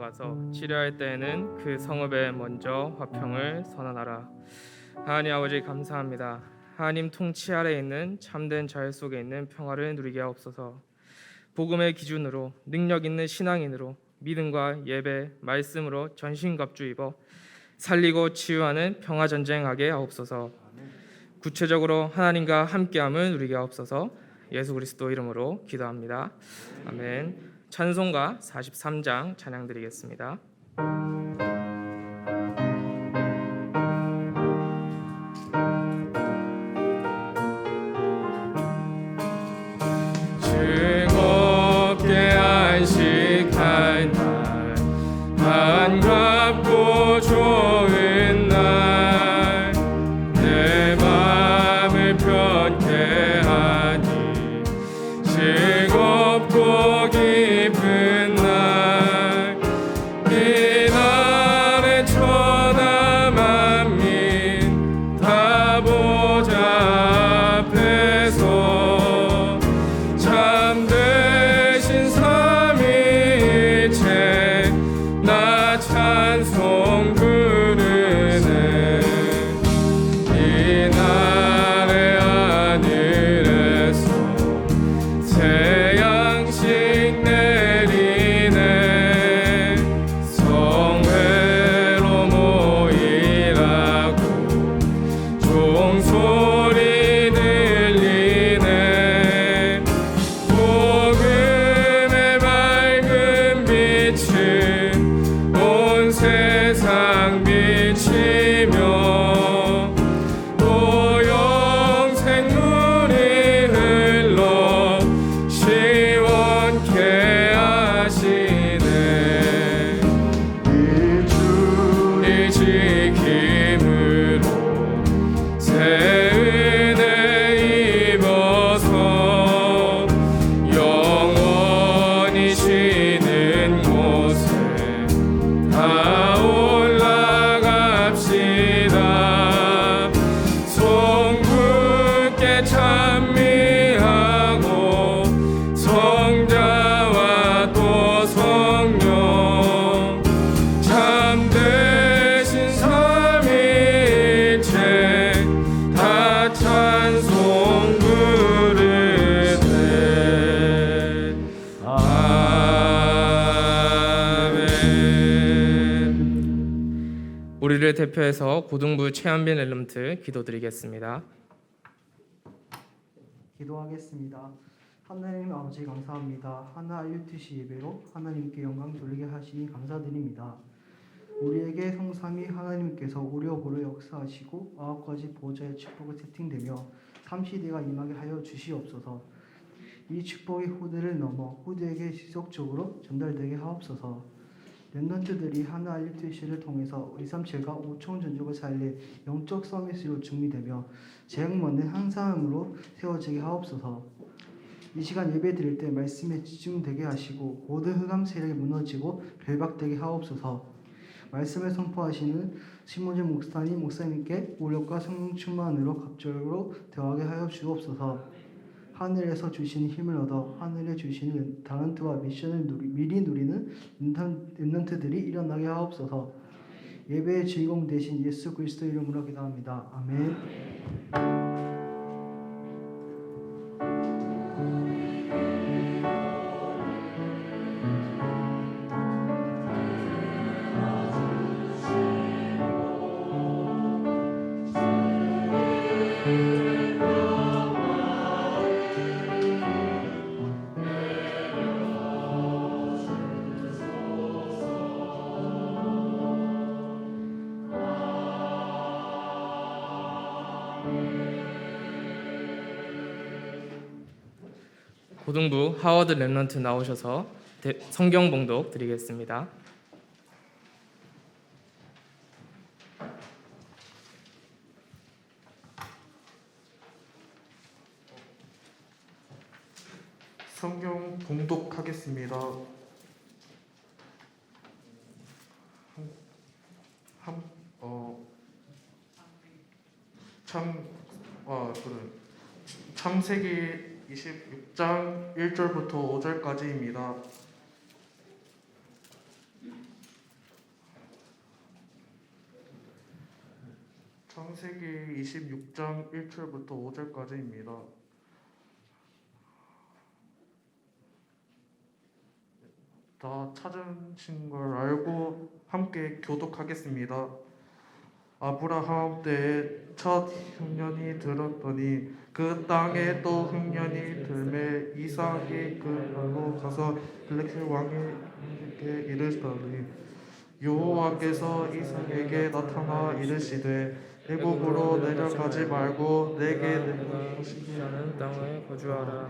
나가서 치료할 때에는 그 성읍에 먼저 화평을 선언하라. 하나님 아버지 감사합니다. 하나님 통치 아래 있는 참된 자유 속에 있는 평화를 누리게 하옵소서. 복음의 기준으로 능력 있는 신앙인으로 믿음과 예배, 말씀으로 전신갑주 입어 살리고 치유하는 평화 전쟁하게 하옵소서. 구체적으로 하나님과 함께함을 누리게 하옵소서. 예수 그리스도 이름으로 기도합니다. 아멘. 찬송가 43장 찬양 드리겠습니다. 즐겁게 안식할 날, 반갑고 좋은 날, 내 맘을 편케 하니 즐겁고 기쁜 날, 이 날에 천하 만민 다 보좌 앞에서 참되신 삼위일체 나 찬송 부르네. 이 날의 하늘에서 새 양식 내리네. 성회로 모이라고 종소리 들리네. 복음의 밝은 빛은 온 세상 비치며 또 영생 물이 흘러 시원케 하시네. 이 주를 지킴으로 새 은혜 입어서 영원히 쉬는 곳에 다 올라갑시다. 송구께 찬미하고 성자와 또 성령 참되신 삼위일체 다 찬송 부르네. 아멘. 우리를 대표해서 고등부 최한빈 렐름트 기도드리겠습니다. 기도하겠습니다. 하나님 아버지 감사합니다. 하나 알류트시 예배로 하나님께 영광 돌리게 하시니 감사드립니다. 우리에게 성삼위 하나님께서 오려보려 역사하시고 9가지 보좌의 축복을 세팅되며 3시대가 임하게 하여 주시옵소서. 이 축복의 후대를 넘어 후대에게 지속적으로 전달되게 하옵소서. 랩런트들이 하나 알류트시를 통해서 237과 5총 전적을 살릴 영적 서밋으로 준비되며 제약먼의 한 사람으로 세워지게 하옵소서. 이 시간 예배 드릴 때 말씀에 집중되게 하시고 모든 흑암 세력이 무너지고 결박되게 하옵소서. 말씀을 선포하시는 심원재 목사님께 오력과 성령 충만으로 갑절로 대화하게 하여 주옵소서. 하늘에서 주시는 힘을 얻어 하늘에 주시는 달란트와 미션을 미리 누리는 렘넌트들이 일어나게 하옵소서. 예배의 주인공 되신 예수 그리스도 이름으로 기도합니다. 아멘. 고등부 하워드 랩런트 나오셔서 성경 봉독 드리겠습니다. 성경 봉독하겠습니다. 창세기 26장 1절부터 5절까지입니다. 창세기 26장 1절부터 5절까지입니다. 다 찾으신 걸 알고 함께 교독하겠습니다. 아브라함 때에 첫 흉년이 들었더니 그 땅에 또 흉년이 들매 이삭이 그날로 가서 블레셋 왕에게 이르시더니 여호와께서 이삭에게 나타나 이르시되 애굽으로 내려가지 말고 내게 내가 시기하는 땅에 거주하라.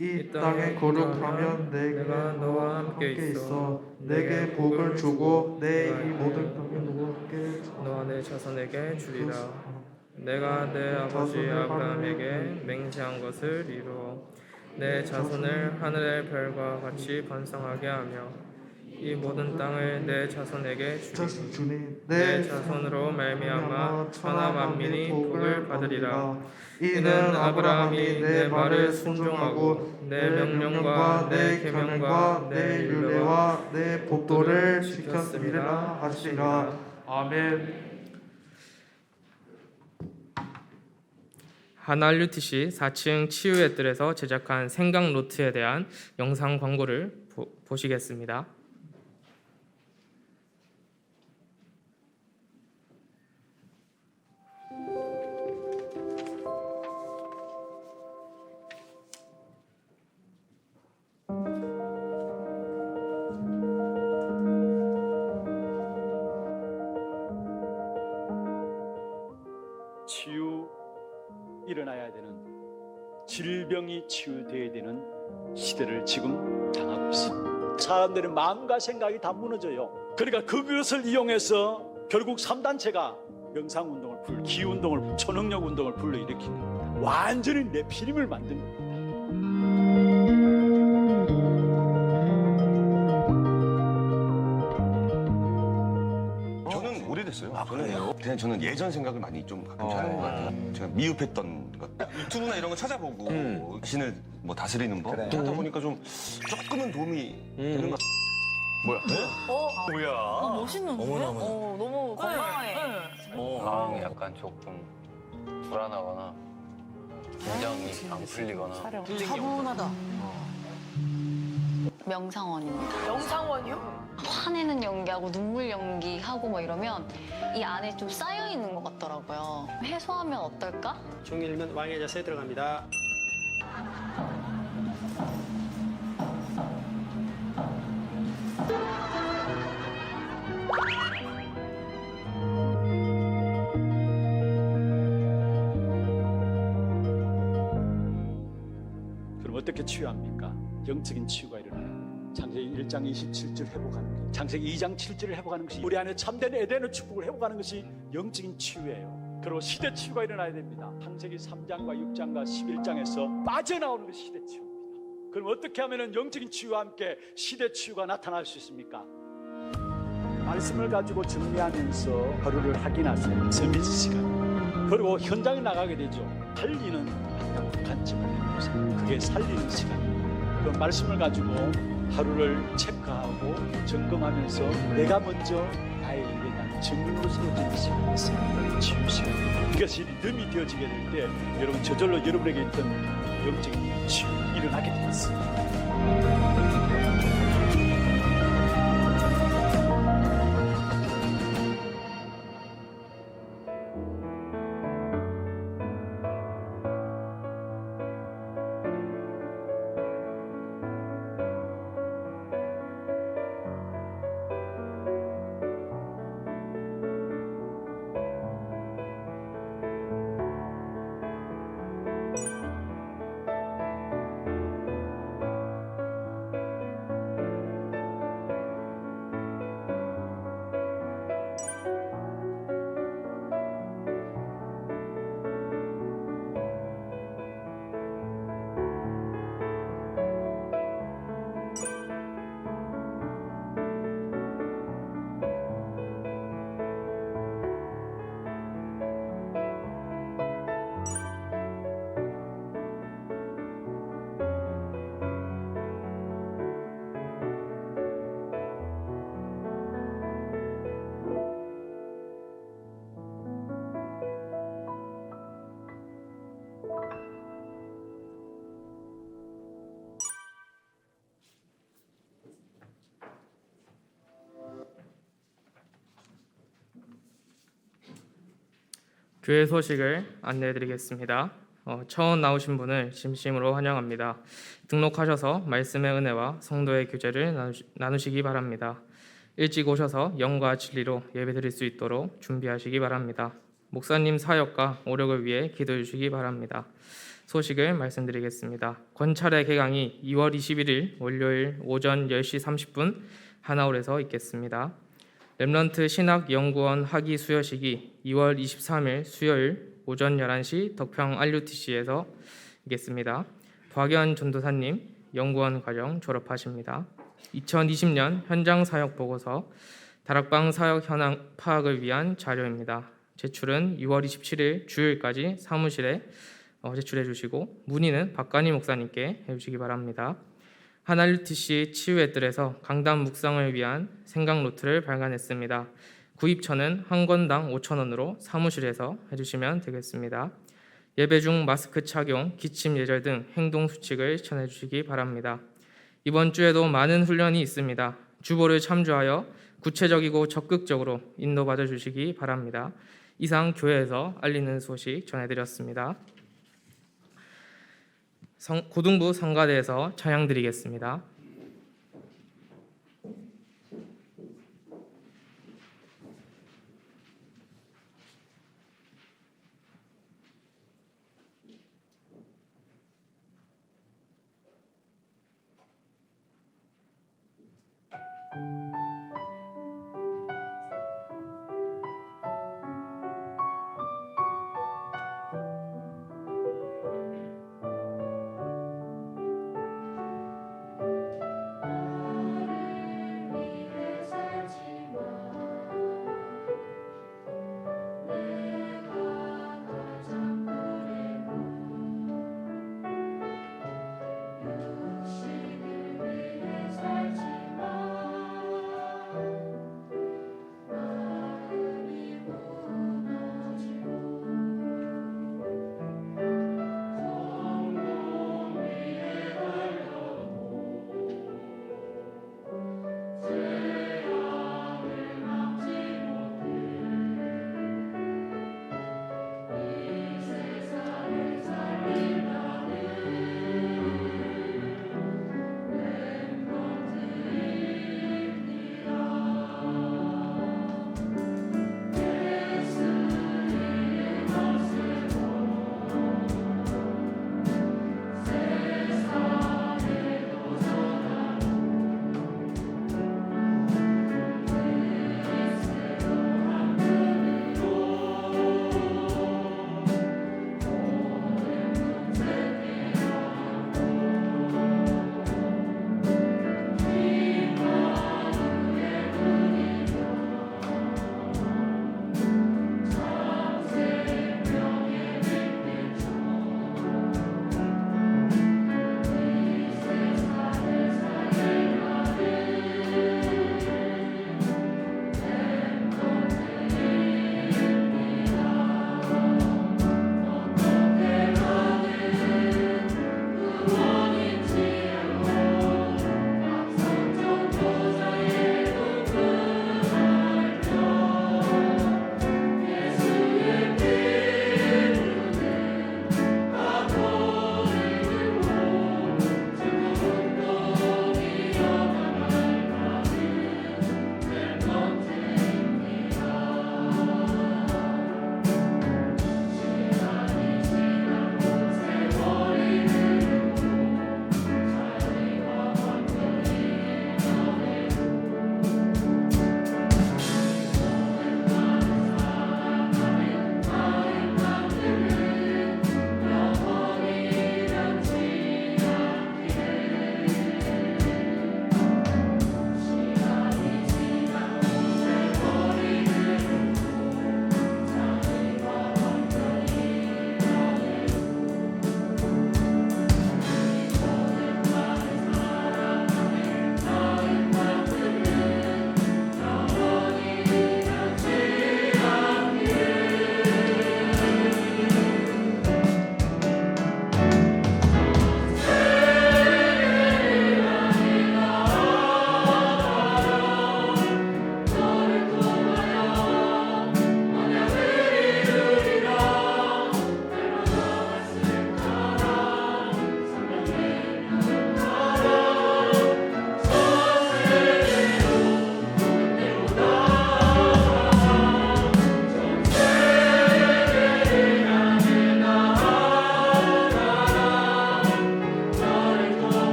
이 땅에 거룩하면 내가 너와 함께 있어 내게 복을 주고 내 이 모든 땅에 너에게 너와 내 자손에게 주리라. 내가 내 아버지 아브라함에게 맹세한 것을 이루어 내 자손을 하늘의 별과 같이 번성하게 하며 이 모든 땅을 내 자손에게 주리. 내 자손으로 말미암아 천하 만민이 복을 받으리라. 이는 아브라함이 내 말을 순종하고 내 명령과 내 계명과 내 율례와 내 법도를 지켰음이라 하시리라. 아멘. 하나RUTC 4층 치유의 뜰에서 제작한 생강 노트에 대한 영상 광고를 보시겠습니다. 치유 일어나야 되는, 질병이 치유되어야 되는 시대를 지금 당하고 있습니다. 사람들의 마음과 생각이 다 무너져요. 그러니까 그것을 이용해서 결국 3단체가 명상운동을 기운동을, 초능력운동을 불러일으킨 겁니다. 완전히 내피림을 만든 겁니다. 저는 오래됐어요. 그냥 저는 예전 생각을 많이 좀 가끔 하는 것 같아요. 제가 미흡했던 것, 유튜브나 이런 거 찾아보고 자신을 뭐 다스리는 법 하다 보니까 좀 조금은 도움이 되는 것 같아요. 멋있는데? 너무 건강해. 상황이 약간 조금 불안하거나 긴장이 안 풀리거나 차분하다. 명상원입니다. 영상원이요? 화내는 연기하고 눈물 연기하고 뭐 이러면 이 안에 좀 쌓여 있는 것 같더라고요. 해소하면 어떨까? 중일면 왕의 자세에 들어갑니다. 그럼 어떻게 치유합니까? 영적인 치유가 일어나요. 창세기 1장 27절 회복하는 것, 창세기 2장 7절을 회복하는 것이 우리 안에 참된 에덴의 축복을 회복하는 것이 영적인 치유예요. 그리고 시대 치유가 일어나야 됩니다. 창세기 3장과 6장과 11장에서 빠져나오는 것이 시대 치유입니다. 그럼 어떻게 하면 영적인 치유와 함께 시대 치유가 나타날 수 있습니까? 말씀을 가지고 정리하면서 하루를 확인하세요. 서비스 시간. 그리고 현장에 나가게 되죠. 살리는 관점을 해보세요. 그게 살리는 시간. 그 말씀을 가지고 하루를 체크하고 점검하면서 내가 먼저 나의 일에 대한 정리로 세워지는 시간이 있습니다. 치유 시간. 이것이 리듬이 되어지게 될 때 여러분 저절로 여러분에게 있던 영적인 치유 일어나게 되겠습니다. 교회 소식을 안내해드리겠습니다. 처음 나오신 분을 진심으로 환영합니다. 등록하셔서 말씀의 은혜와 성도의 교제를 나누시기 바랍니다. 일찍 오셔서 영과 진리로 예배드릴 수 있도록 준비하시기 바랍니다. 목사님 사역과 오력을 위해 기도해 주시기 바랍니다. 소식을 말씀드리겠습니다. 권찰의 개강이 2월 21일 월요일 오전 10시 30분 하나홀에서 있겠습니다. 렘넌트 신학연구원 학위 수여식이 2월 23일 수요일 오전 11시 덕평 RUTC에서 있겠습니다. 박연 전도사님 연구원 과정 졸업하십니다. 2020년 현장 사역 보고서 다락방 사역 현황 파악을 위한 자료입니다. 제출은 6월 27일 주일까지 사무실에 제출해 주시고 문의는 박관희 목사님께 해주시기 바랍니다. 한RUTC 치유의 뜰에서 강단 묵상을 위한 생각 노트를 발간했습니다. 구입처는 한 권당 5,000원으로 사무실에서 해주시면 되겠습니다. 예배 중 마스크 착용, 기침 예절 등 행동 수칙을 전해 주시기 바랍니다. 이번 주에도 많은 훈련이 있습니다. 주보를 참조하여 구체적이고 적극적으로 인도받아 주시기 바랍니다. 이상 교회에서 알리는 소식 전해드렸습니다. 고등부 성가대에서 찬양 드리겠습니다.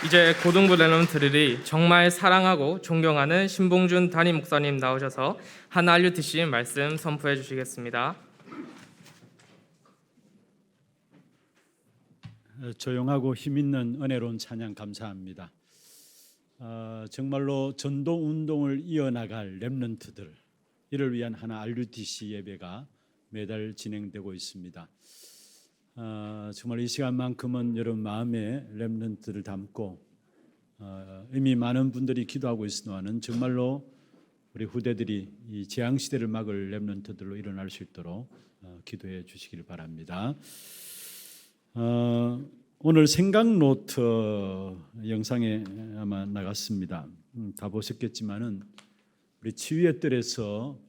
이제 고등부 랩런트들이 정말 사랑하고 존경하는 신봉준 담임 목사님 나오셔서 하나 RUTC 말씀 선포해 주시겠습니다. 조용하고 힘있는 은혜로운 찬양 감사합니다. 정말로 전도 운동을 이어나갈 렘넌트들 이를 위한 하나 RUTC 예배가 매달 진행되고 있습니다. 정말 이 시간만큼은 여러분 마음에 렘넌트를 담고 이미 많은 분들이 기도하고 있으나는 정말로 우리 후대들이 이 재앙 시대를 막을 렘넌트들로 일어날 수 있도록 기도해 주시길 바랍니다. 오늘 생각 노트 영상에 아마 나갔습니다. 다 보셨겠지만은 우리 치유의 뜰에서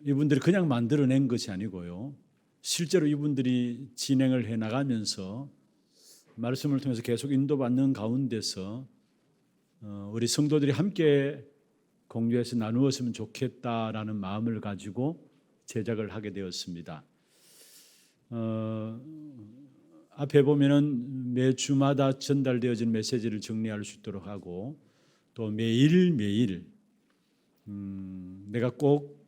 이분들이 그냥 만들어낸 것이 아니고요. 실제로 이분들이 진행을 해 나가면서 말씀을 통해서 계속 인도받는 가운데서 우리 성도들이 함께 공유해서 나누었으면 좋겠다라는 마음을 가지고 제작을 하게 되었습니다. 앞에 보면은 매주마다 전달되어진 메시지를 정리할 수 있도록 하고 또 매일 내가 꼭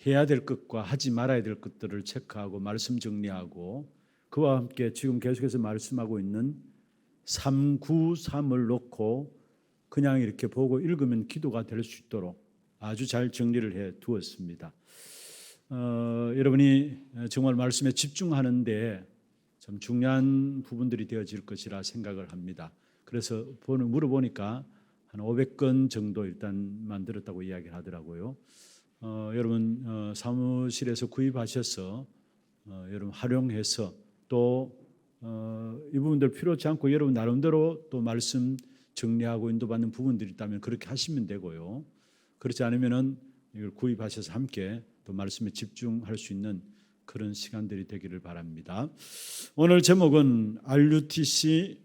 해야 될 것과 하지 말아야 될 것들을 체크하고 말씀 정리하고 그와 함께 지금 계속해서 말씀하고 있는 393을 놓고 그냥 이렇게 보고 읽으면 기도가 될 수 있도록 아주 잘 정리를 해 두었습니다. 여러분이 정말 말씀에 집중하는데 참 중요한 부분들이 되어질 것이라 생각을 합니다. 그래서 물어보니까 한 500건 정도 일단 만들었다고 이야기를 하더라고요. 여러분 사무실에서 구입하셔서 여러분 활용해서 또 이 부분들 필요치 않고 여러분 나름대로 또 말씀 정리하고 인도받는 부분들이 있다면 그렇게 하시면 되고요. 그렇지 않으면은 이걸 구입하셔서 함께 또 말씀에 집중할 수 있는 그런 시간들이 되기를 바랍니다. 오늘 제목은 RUTC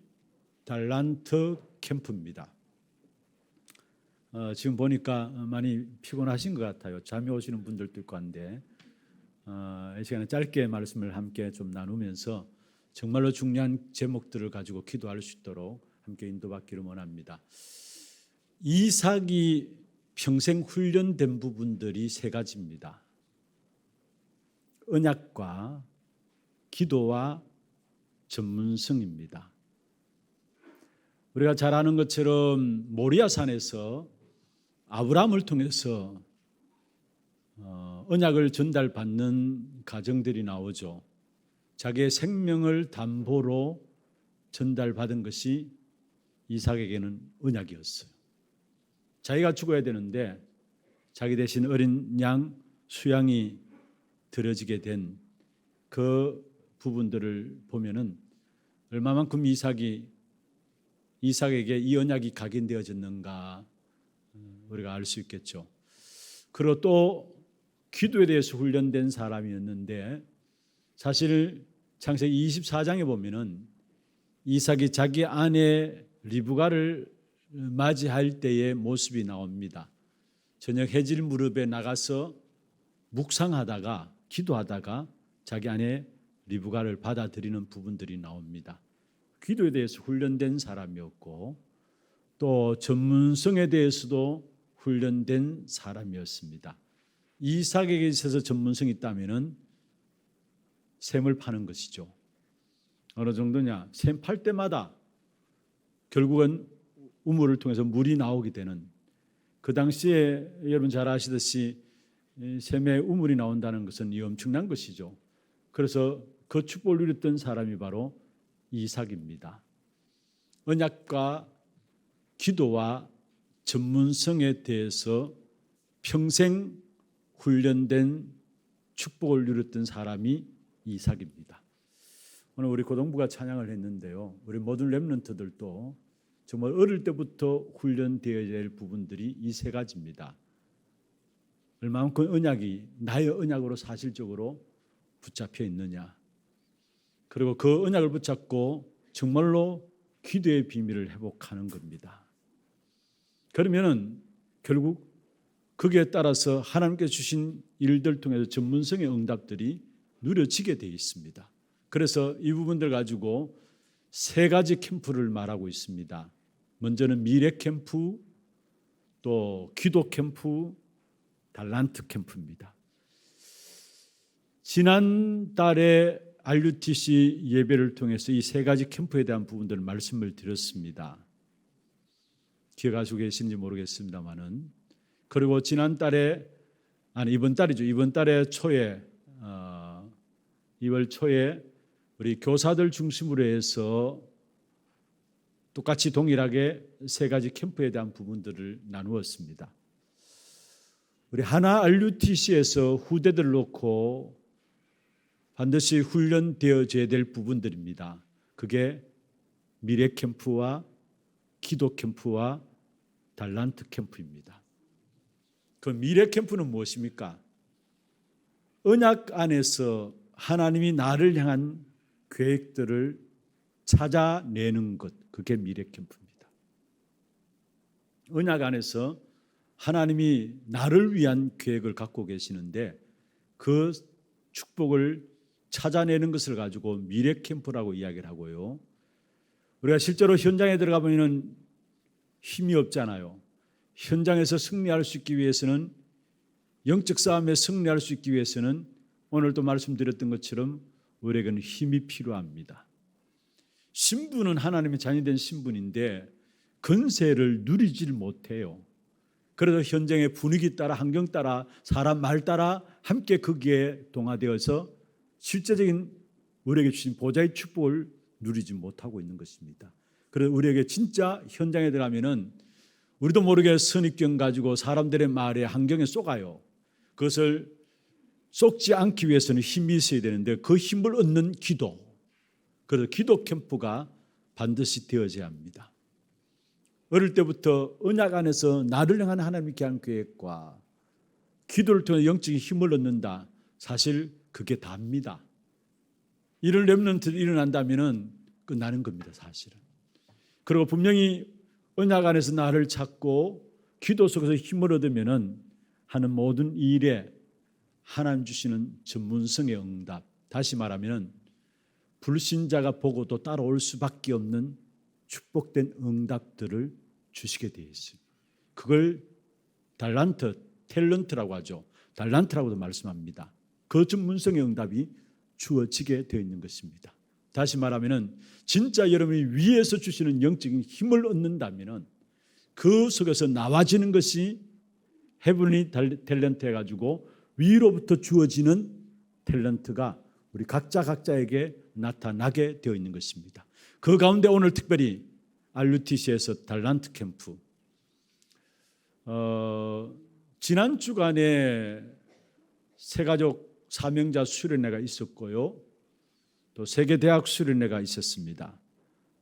달란트 캠프입니다. 지금 보니까 많이 피곤하신 것 같아요. 잠이 오시는 분들도 있고 한데 이 시간에 짧게 말씀을 함께 좀 나누면서 정말로 중요한 제목들을 가지고 기도할 수 있도록 함께 인도받기를 원합니다. 이삭이 평생 훈련된 부분들이 세 가지입니다. 언약과 기도와 전문성입니다. 우리가 잘 아는 것처럼 모리아산에서 아브라함을 통해서 언약을 전달받는 가정들이 나오죠. 자기의 생명을 담보로 전달받은 것이 이삭에게는 언약이었어요. 자기가 죽어야 되는데 자기 대신 어린 양 수양이 드려지게 된 그 부분들을 보면은 얼마만큼 이삭에게 이 언약이 각인되어졌는가 우리가 알 수 있겠죠. 그리고 또 기도에 대해서 훈련된 사람이었는데 사실 창세기 24장에 보면은 이삭이 자기 아내 리브가를 맞이할 때의 모습이 나옵니다. 저녁 해질 무렵에 나가서 묵상하다가 기도하다가 자기 아내 리브가를 받아들이는 부분들이 나옵니다. 기도에 대해서 훈련된 사람이었고 또 전문성에 대해서도 훈련된 사람이었습니다. 이삭에게 있어서 전문성이 있다면은 샘을 파는 것이죠. 어느 정도냐? 샘 팔 때마다 결국은 우물을 통해서 물이 나오게 되는 그 당시에 여러분 잘 아시듯이 샘에 우물이 나온다는 것은 이 엄청난 것이죠. 그래서 그 축복을 누렸던 사람이 바로 이삭입니다. 언약과 기도와 전문성에 대해서 평생 훈련된 축복을 누렸던 사람이 이삭입니다. 오늘 우리 고등부가 찬양을 했는데요. 우리 모든 렘넌트들도 정말 어릴 때부터 훈련되어야 될 부분들이 이 세 가지입니다. 얼마만큼 언약이 나의 언약으로 사실적으로 붙잡혀 있느냐. 그리고 그 언약을 붙잡고 정말로 기도의 비밀을 회복하는 겁니다. 그러면은 결국 거기에 따라서 하나님께 주신 일들 통해서 전문성의 응답들이 누려지게 되어 있습니다. 그래서 이 부분들 가지고 세 가지 캠프를 말하고 있습니다. 먼저는 미래 캠프, 또 기도 캠프, 달란트 캠프입니다. 지난달에 RUTC 예배를 통해서 이 세 가지 캠프에 대한 부분들을 말씀을 드렸습니다. 기억하시고 계신지 모르겠습니다만은, 그리고 이번 달에 초에 2월 초에 우리 교사들 중심으로 해서 똑같이 동일하게 세 가지 캠프에 대한 부분들을 나누었습니다. 우리 하나 RUTC에서 후대들을 놓고 반드시 훈련되어져야 될 부분들입니다. 그게 미래 캠프와 기도 캠프와 달란트 캠프입니다. 그 미래 캠프는 무엇입니까? 언약 안에서 하나님이 나를 향한 계획들을 찾아내는 것, 그게 미래 캠프입니다. 언약 안에서 하나님이 나를 위한 계획을 갖고 계시는데 그 축복을 찾아내는 것을 가지고 미래 캠프라고 이야기를 하고요. 우리가 실제로 현장에 들어가 보면 힘이 없잖아요. 현장에서 승리할 수 있기 위해서는, 영적 싸움에 승리할 수 있기 위해서는 오늘도 말씀드렸던 것처럼 우리에게는 힘이 필요합니다. 신분은 하나님의 자녀된 신분인데 건세를 누리질 못해요. 그래서 현장의 분위기 따라, 환경 따라, 사람 말 따라 함께 거기에 동화되어서 실제적인 우리에게 주신 보좌의 축복을 누리지 못하고 있는 것입니다. 그래서 우리에게 진짜 현장에 들어가면은 우리도 모르게 선입견 가지고 사람들의 말에, 환경에 쏘가요. 그것을 쏟지 않기 위해서는 힘이 있어야 되는데 그 힘을 얻는 기도, 그래서 기도 캠프가 반드시 되어져야 합니다. 어릴 때부터 언약 안에서 나를 향한 하나님께 한 계획과 기도를 통해 영적인 힘을 얻는다. 사실 그게 답니다. 이런 렘넌트들이 일어난다면 끝나는 겁니다, 사실은. 그리고 분명히 언약 안에서 나를 찾고 기도 속에서 힘을 얻으면 하는 모든 일에 하나님 주시는 전문성의 응답, 다시 말하면 불신자가 보고도 따라올 수밖에 없는 축복된 응답들을 주시게 되어 있습니다. 그걸 달란트, 탤런트라고 하죠. 달란트라고도 말씀합니다. 그 전문성의 응답이 주어지게 되어 있는 것입니다. 다시 말하면 진짜 여러분이 위에서 주시는 영적인 힘을 얻는다면 그 속에서 나와지는 것이 헤븐리 탤런트 해가지고 위로부터 주어지는 탤런트가 우리 각자에게 나타나게 되어 있는 것입니다. 그 가운데 오늘 특별히 RUTC에서 달란트 캠프, 지난 주간에 새가족 사명자 수련회가 있었고요. 또 세계대학 수련회가 있었습니다.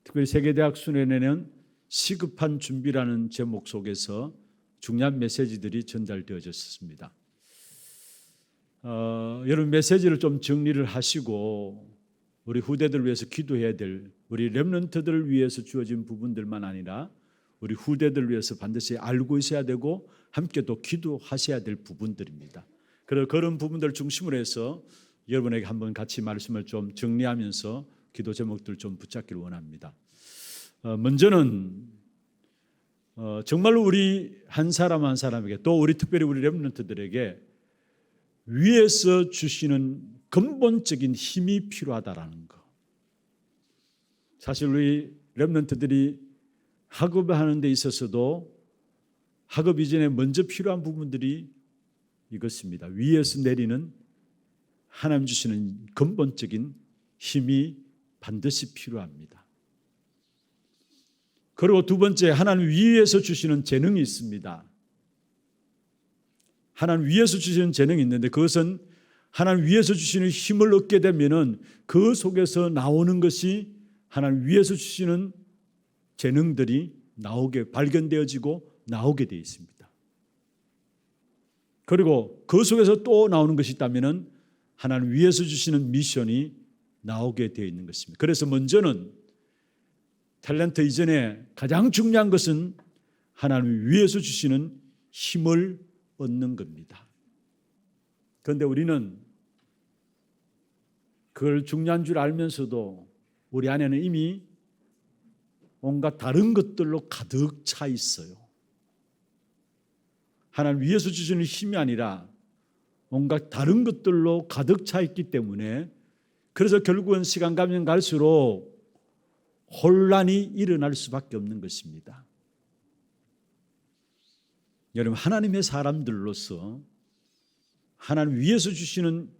특별히 세계대학 수련회는 시급한 준비라는 제목 속에서 중요한 메시지들이 전달되어졌습니다. 여러분 메시지를 좀 정리를 하시고 우리 후대들을 위해서 기도해야 될, 우리 렘넌트들을 위해서 주어진 부분들만 아니라 우리 후대들을 위해서 반드시 알고 있어야 되고 함께 또 기도하셔야 될 부분들입니다. 그래서 그런 부분들을 중심으로 해서 여러분에게 한번 같이 말씀을 좀 정리하면서 기도 제목들을 좀 붙잡기를 원합니다. 먼저는 정말로 우리 한 사람 한 사람에게, 또 우리 특별히 우리 렘넌트들에게 위에서 주시는 근본적인 힘이 필요하다라는 거. 사실 우리 렘넌트들이 학업하는 데 있어서도 학업 이전에 먼저 필요한 부분들이 이것입니다. 위에서 내리는 하나님 주시는 근본적인 힘이 반드시 필요합니다. 그리고 두 번째, 하나님 위에서 주시는 재능이 있습니다. 하나님 위에서 주시는 재능이 있는데 그것은 하나님 위에서 주시는 힘을 얻게 되면은 그 속에서 나오는 것이 하나님 위에서 주시는 재능들이 발견되어지고 나오게 되어 있습니다. 그리고 그 속에서 또 나오는 것이 있다면은 하나님 위에서 주시는 미션이 나오게 되어 있는 것입니다. 그래서 먼저는 탤런트 이전에 가장 중요한 것은 하나님 위에서 주시는 힘을 얻는 겁니다. 그런데 우리는 그걸 중요한 줄 알면서도 우리 안에는 이미 온갖 다른 것들로 가득 차 있어요. 하나님 위에서 주시는 힘이 아니라 온갖 다른 것들로 가득 차 있기 때문에 그래서 결국은 시간 가면 갈수록 혼란이 일어날 수밖에 없는 것입니다. 여러분, 하나님의 사람들로서 하나님 위에서 주시는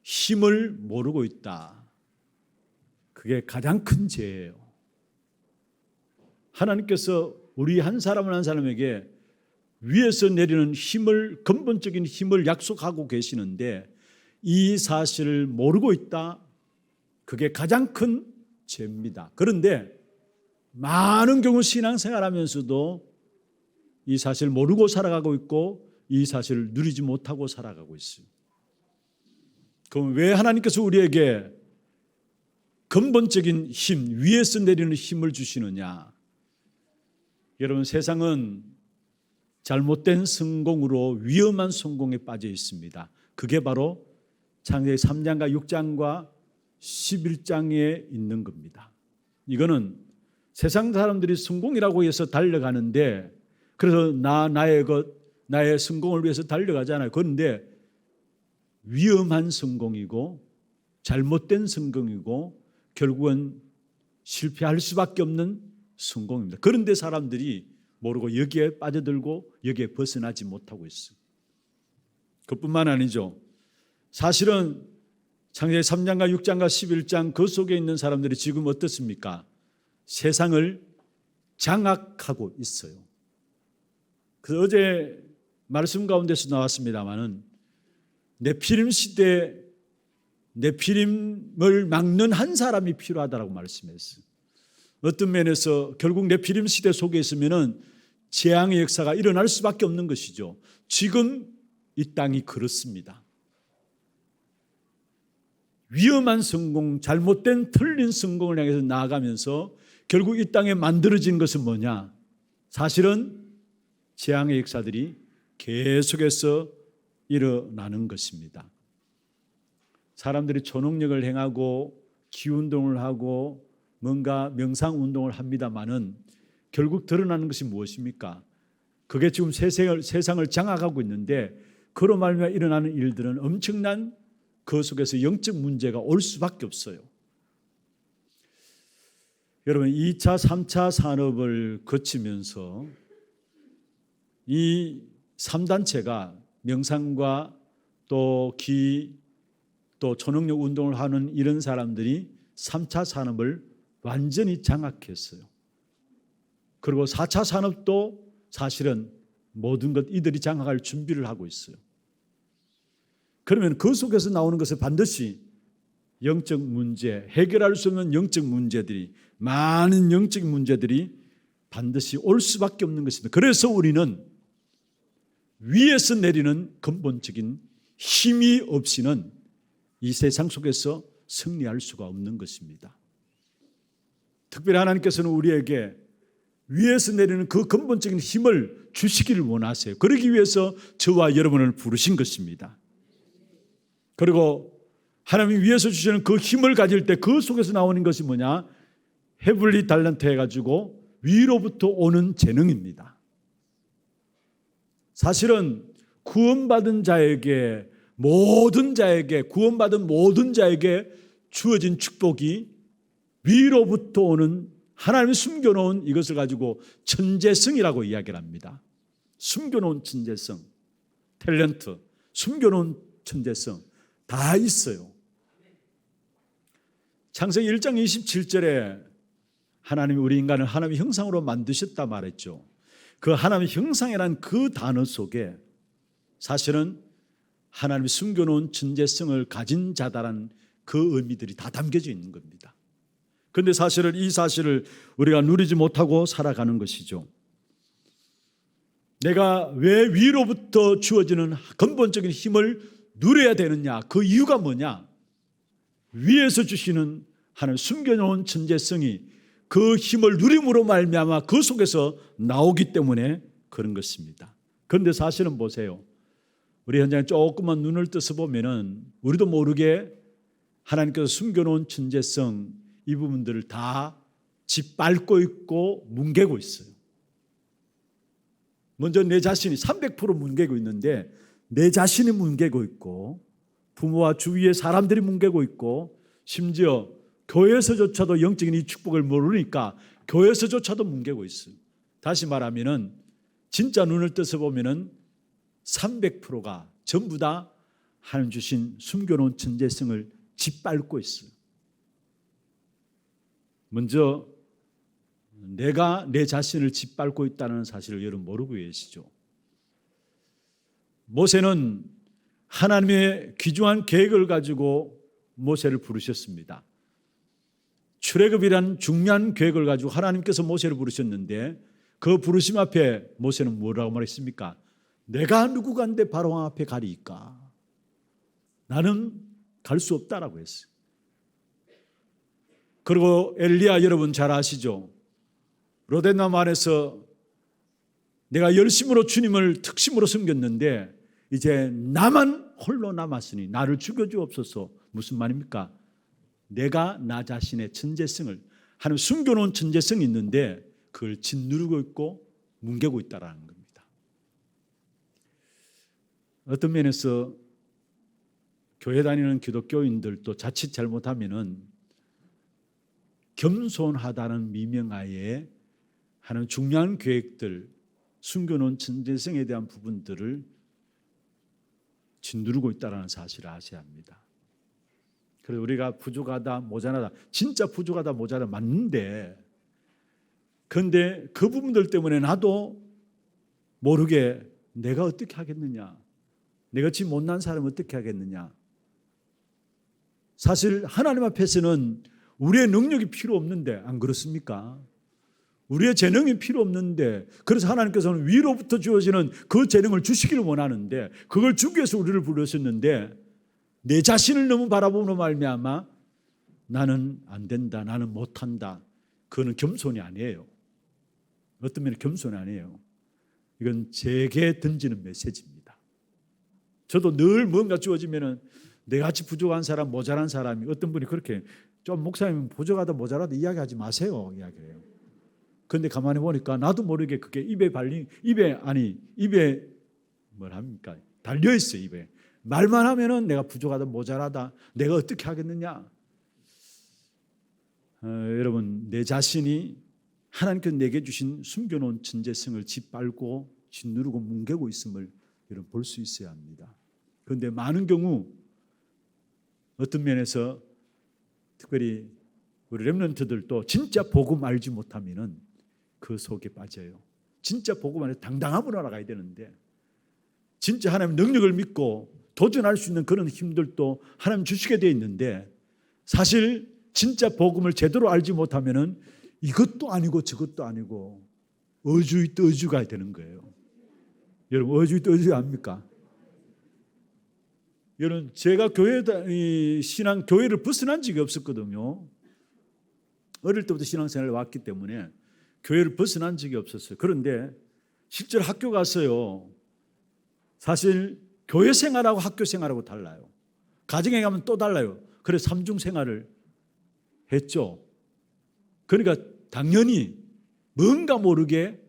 힘을 모르고 있다. 그게 가장 큰 죄예요. 하나님께서 우리 한 사람 한 사람에게 위에서 내리는 힘을, 근본적인 힘을 약속하고 계시는데 이 사실을 모르고 있다. 그게 가장 큰 죄입니다. 그런데 많은 경우 신앙생활하면서도 이 사실을 모르고 살아가고 있고 이 사실을 누리지 못하고 살아가고 있어요. 그럼 왜 하나님께서 우리에게 근본적인 힘, 위에서 내리는 힘을 주시느냐? 여러분, 세상은 잘못된 성공으로 위험한 성공에 빠져 있습니다. 그게 바로 창세기 3장과 6장과 11장에 있는 겁니다. 이거는 세상 사람들이 성공이라고 해서 달려가는데 그래서 나의 성공을 위해서 달려가잖아요. 그런데 위험한 성공이고 잘못된 성공이고 결국은 실패할 수밖에 없는 성공입니다. 그런데 사람들이 모르고 여기에 빠져들고 여기에 벗어나지 못하고 있어요. 그뿐만 아니죠. 사실은 창세기 3장과 6장과 11장 그 속에 있는 사람들이 지금 어떻습니까? 세상을 장악하고 있어요. 그래서 어제 말씀 가운데서 나왔습니다마는 네피림 시대에 네피림을 막는 한 사람이 필요하다고 말씀했어요. 어떤 면에서 결국 네피림 시대 속에 있으면은 재앙의 역사가 일어날 수밖에 없는 것이죠. 지금 이 땅이 그렇습니다. 위험한 성공, 잘못된 틀린 성공을 향해서 나아가면서 결국 이 땅에 만들어진 것은 뭐냐? 사실은 재앙의 역사들이 계속해서 일어나는 것입니다. 사람들이 초능력을 행하고 기운동을 하고 뭔가 명상운동을 합니다마는 결국 드러나는 것이 무엇입니까? 그게 지금 세상을 장악하고 있는데 그로 말미암아 일어나는 일들은 엄청난 그 속에서 영적 문제가 올 수밖에 없어요. 여러분, 2차, 3차 산업을 거치면서 이 3단체가 명상과 또 또 초능력 운동을 하는 이런 사람들이 3차 산업을 완전히 장악했어요. 그리고 4차 산업도 사실은 모든 것 이들이 장악할 준비를 하고 있어요. 그러면 그 속에서 나오는 것은 반드시 영적 문제, 해결할 수 없는 영적 문제들이, 많은 영적 문제들이 반드시 올 수밖에 없는 것입니다. 그래서 우리는 위에서 내리는 근본적인 힘이 없이는 이 세상 속에서 승리할 수가 없는 것입니다. 특별히 하나님께서는 우리에게 위에서 내리는 그 근본적인 힘을 주시기를 원하세요. 그러기 위해서 저와 여러분을 부르신 것입니다. 그리고 하나님이 위에서 주시는 그 힘을 가질 때 그 속에서 나오는 것이 뭐냐? 헤블리 달란트 해가지고 위로부터 오는 재능입니다. 사실은 구원받은 자에게, 구원받은 모든 자에게 주어진 축복이 위로부터 오는 하나님이 숨겨놓은 이것을 가지고 천재성이라고 이야기를 합니다. 숨겨놓은 천재성, 탤런트, 숨겨놓은 천재성 다 있어요. 창세기 1장 27절에 하나님이 우리 인간을 하나님의 형상으로 만드셨다 말했죠. 그 하나님의 형상이라는 그 단어 속에 사실은 하나님이 숨겨놓은 천재성을 가진 자다라는 그 의미들이 다 담겨져 있는 겁니다. 그런데 사실은 이 사실을 우리가 누리지 못하고 살아가는 것이죠. 내가 왜 위로부터 주어지는 근본적인 힘을 누려야 되느냐? 그 이유가 뭐냐? 위에서 주시는 하나님 숨겨놓은 천재성이 그 힘을 누림으로 말미암아 그 속에서 나오기 때문에 그런 것입니다. 그런데 사실은 보세요. 우리 현장에 조금만 눈을 떠서 보면은 우리도 모르게 하나님께서 숨겨놓은 천재성 이 부분들을 다 짓밟고 있고 뭉개고 있어요. 먼저 내 자신이 300% 뭉개고 있는데 내 자신이 뭉개고 있고 부모와 주위의 사람들이 뭉개고 있고 심지어 교회에서조차도 영적인 이 축복을 모르니까 교회에서조차도 뭉개고 있어요. 다시 말하면은 진짜 눈을 떠서 보면은 300%가 전부 다 하나님 주신 숨겨놓은 천재성을 짓밟고 있어요. 먼저 내가 내 자신을 짓밟고 있다는 사실을 여러분 모르고 계시죠? 모세는 하나님의 귀중한 계획을 가지고 모세를 부르셨습니다. 출애굽이란 중요한 계획을 가지고 하나님께서 모세를 부르셨는데 그 부르심 앞에 모세는 뭐라고 말했습니까? 내가 누구간데 바로왕 앞에 가리이까? 나는 갈 수 없다라고 했어요. 그리고 엘리야 여러분 잘 아시죠? 로데남 안에서 내가 열심으로 주님을 특심으로 섬겼는데 이제 나만 홀로 남았으니 나를 죽여주옵소서. 무슨 말입니까? 내가 나 자신의 천재성을 하나님 숨겨놓은 천재성이 있는데 그걸 짓누르고 있고 뭉개고 있다라는 겁니다. 어떤 면에서 교회 다니는 기독교인들도 자칫 잘못하면은 겸손하다는 미명하에 하는 중요한 계획들, 숨겨놓은 천재성에 대한 부분들을 짓누르고 있다는 사실을 아셔야 합니다. 그래서 우리가 부족하다, 모자라다, 진짜 부족하다, 모자라다 맞는데 그런데 그 부분들 때문에 나도 모르게 내가 어떻게 하겠느냐, 내가 지금 못난 사람 어떻게 하겠느냐. 사실 하나님 앞에서는 우리의 능력이 필요 없는데 안 그렇습니까? 우리의 재능이 필요 없는데 그래서 하나님께서는 위로부터 주어지는 그 재능을 주시기를 원하는데 그걸 주기 위해서 우리를 부르셨는데 내 자신을 너무 바라보는 말미암아 나는 안 된다, 나는 못한다. 그거는 겸손이 아니에요. 어떤 면에 겸손이 아니에요. 이건 제게 던지는 메시지입니다. 저도 늘 뭔가 주어지면은 내같이 부족한 사람, 모자란 사람이 어떤 분이 그렇게 좀 목사님 부족하다 모자라다 이야기하지 마세요 이야기해요. 그런데 가만히 보니까 나도 모르게 그게 입에 뭘 합니까? 달려 있어요. 입에 말만 하면은 내가 부족하다 모자라다 내가 어떻게 하겠느냐. 여러분 내 자신이 하나님께서 내게 주신 숨겨놓은 천재성을 짓밟고 짓누르고 뭉개고 있음을 여러분 볼 수 있어야 합니다. 그런데 많은 경우 어떤 면에서 특별히 우리 렘넌트들도 진짜 복음 알지 못하면은 그 속에 빠져요. 진짜 복음 안에 당당함으로 나가야 되는데 진짜 하나님 능력을 믿고 도전할 수 있는 그런 힘들도 하나님 주시게 되어 있는데 사실 진짜 복음을 제대로 알지 못하면은 이것도 아니고 저것도 아니고 어주가 되는 거예요. 여러분 어주 압니까? 여러분 제가 신앙 교회를 벗어난 적이 없었거든요. 어릴 때부터 신앙생활을 왔기 때문에 교회를 벗어난 적이 없었어요. 그런데 실제로 학교 갔어요. 사실 교회 생활하고 학교 생활하고 달라요. 가정에 가면 또 달라요. 그래서 삼중 생활을 했죠. 그러니까 당연히 뭔가 모르게